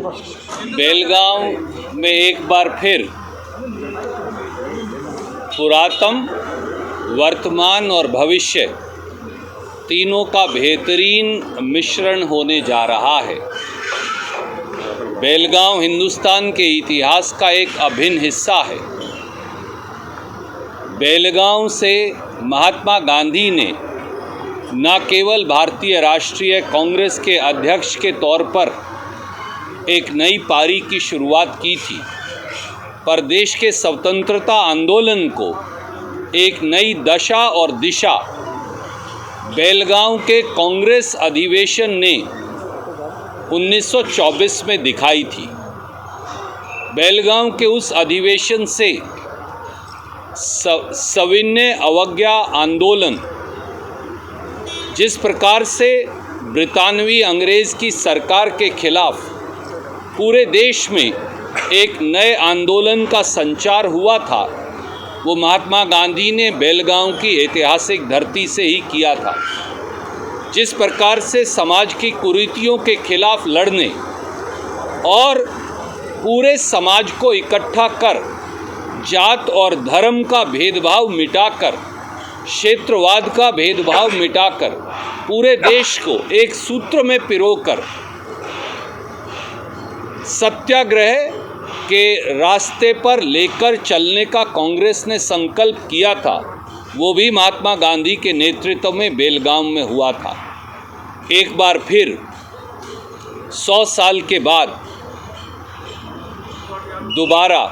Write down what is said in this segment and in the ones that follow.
बेलगांव में एक बार फिर पुरातन, वर्तमान और भविष्य तीनों का बेहतरीन मिश्रण होने जा रहा है। बेलगांव हिंदुस्तान के इतिहास का एक अभिन्न हिस्सा है। बेलगांव से महात्मा गांधी ने न केवल भारतीय राष्ट्रीय कांग्रेस के अध्यक्ष के तौर पर एक नई पारी की शुरुआत की थी, पर देश के स्वतंत्रता आंदोलन को एक नई दशा और दिशा बेलगांव के कांग्रेस अधिवेशन ने 1924 में दिखाई थी। बेलगांव के उस अधिवेशन से सविनय अवज्ञा आंदोलन, जिस प्रकार से ब्रितानवी अंग्रेज़ की सरकार के खिलाफ पूरे देश में एक नए आंदोलन का संचार हुआ था, वो महात्मा गांधी ने बेलगांव की ऐतिहासिक धरती से ही किया था। जिस प्रकार से समाज की कुरीतियों के खिलाफ लड़ने और पूरे समाज को इकट्ठा कर जात और धर्म का भेदभाव मिटाकर, क्षेत्रवाद का भेदभाव मिटाकर पूरे देश को एक सूत्र में पिरोकर सत्याग्रह के रास्ते पर लेकर चलने का कांग्रेस ने संकल्प किया था, वो भी महात्मा गांधी के नेतृत्व में बेलगांव में हुआ था। एक बार फिर 100 साल के बाद दोबारा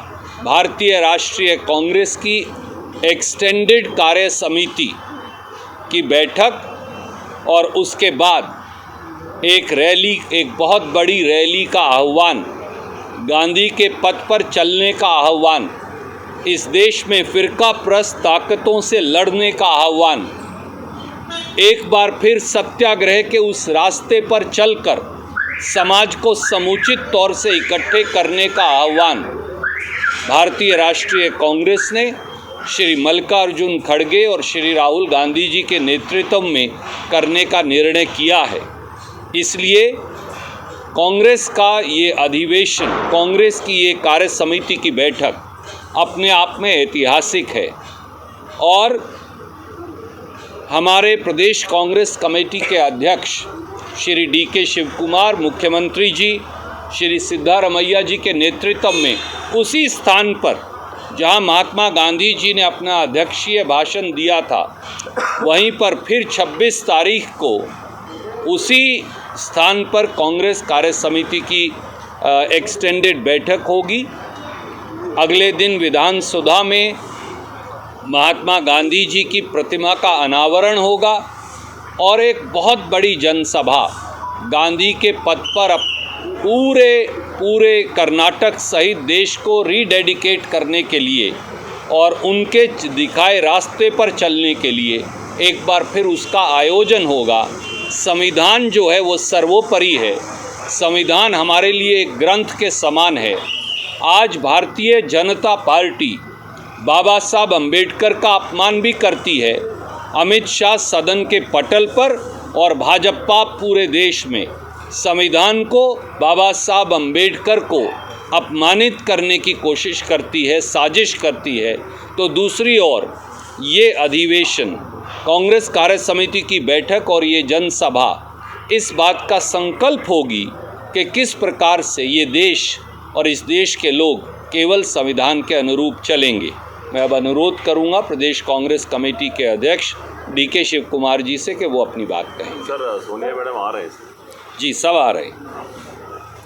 भारतीय राष्ट्रीय कांग्रेस की एक्सटेंडेड कार्य समिति की बैठक और उसके बाद एक रैली, एक बहुत बड़ी रैली का आह्वान, गांधी के पथ पर चलने का आह्वान, इस देश में फिरका प्रस्त ताकतों से लड़ने का आह्वान, एक बार फिर सत्याग्रह के उस रास्ते पर चलकर समाज को समुचित तौर से इकट्ठे करने का आह्वान भारतीय राष्ट्रीय कांग्रेस ने श्री मल्लिकार्जुन खड़गे और श्री राहुल गांधी जी के नेतृत्व में करने का निर्णय किया है। इसलिए कांग्रेस का ये अधिवेशन, कांग्रेस की ये कार्य समिति की बैठक अपने आप में ऐतिहासिक है और हमारे प्रदेश कांग्रेस कमेटी के अध्यक्ष श्री DK शिव कुमार, मुख्यमंत्री जी श्री सिद्धारमैया जी के नेतृत्व में उसी स्थान पर जहां महात्मा गांधी जी ने अपना अध्यक्षीय भाषण दिया था, वहीं पर फिर 26 तारीख को उसी स्थान पर कांग्रेस कार्य समिति की एक्सटेंडेड बैठक होगी। अगले दिन विधानसभा में महात्मा गांधी जी की प्रतिमा का अनावरण होगा और एक बहुत बड़ी जनसभा गांधी के पथ पर पूरे कर्नाटक सहित देश को रीडेडिकेट करने के लिए और उनके दिखाए रास्ते पर चलने के लिए एक बार फिर उसका आयोजन होगा। संविधान जो है वो सर्वोपरि है। संविधान हमारे लिए एक ग्रंथ के समान है। आज भारतीय जनता पार्टी बाबा साहब अम्बेडकर का अपमान भी करती है। अमित शाह सदन के पटल पर और भाजपा पूरे देश में संविधान को, बाबा साहब अम्बेडकर को अपमानित करने की कोशिश करती है, साजिश करती है। तो दूसरी ओर ये अधिवेशन, कांग्रेस कार्य समिति की बैठक और ये जनसभा इस बात का संकल्प होगी कि किस प्रकार से ये देश और इस देश के लोग केवल संविधान के अनुरूप चलेंगे। मैं अब अनुरोध करूंगा प्रदेश कांग्रेस कमेटी के अध्यक्ष DK शिव कुमार जी से कि वो अपनी बात कहें। सर, सोनिया मैडम आ रहे हैं? जी, सब आ रहे हैं।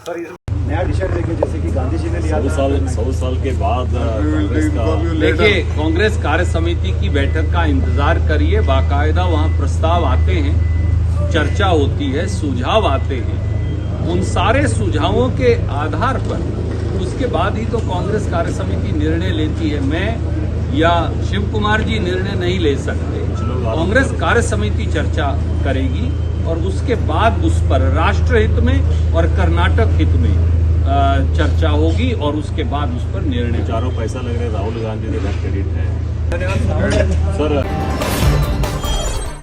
सर, नया डिसीजन देखिए, जैसे कि गांधी जी ने लिया 100 साल के बाद देखिए, कांग्रेस कार्य समिति की बैठक का इंतजार करिए। बाकायदा वहाँ प्रस्ताव आते हैं, चर्चा होती है, सुझाव आते हैं। उन सारे सुझावों के आधार पर उसके बाद ही तो कांग्रेस कार्य समिति निर्णय लेती है। मैं या शिव कुमार जी निर्णय नहीं ले सकते। कांग्रेस कार्य समिति चर्चा करेगी और उसके बाद उस पर राष्ट्र हित में और कर्नाटक हित में चर्चा होगी और उसके बाद उस पर निर्णय। चारों पैसा लग रहे, राहुल गांधी ने खरीद है। सर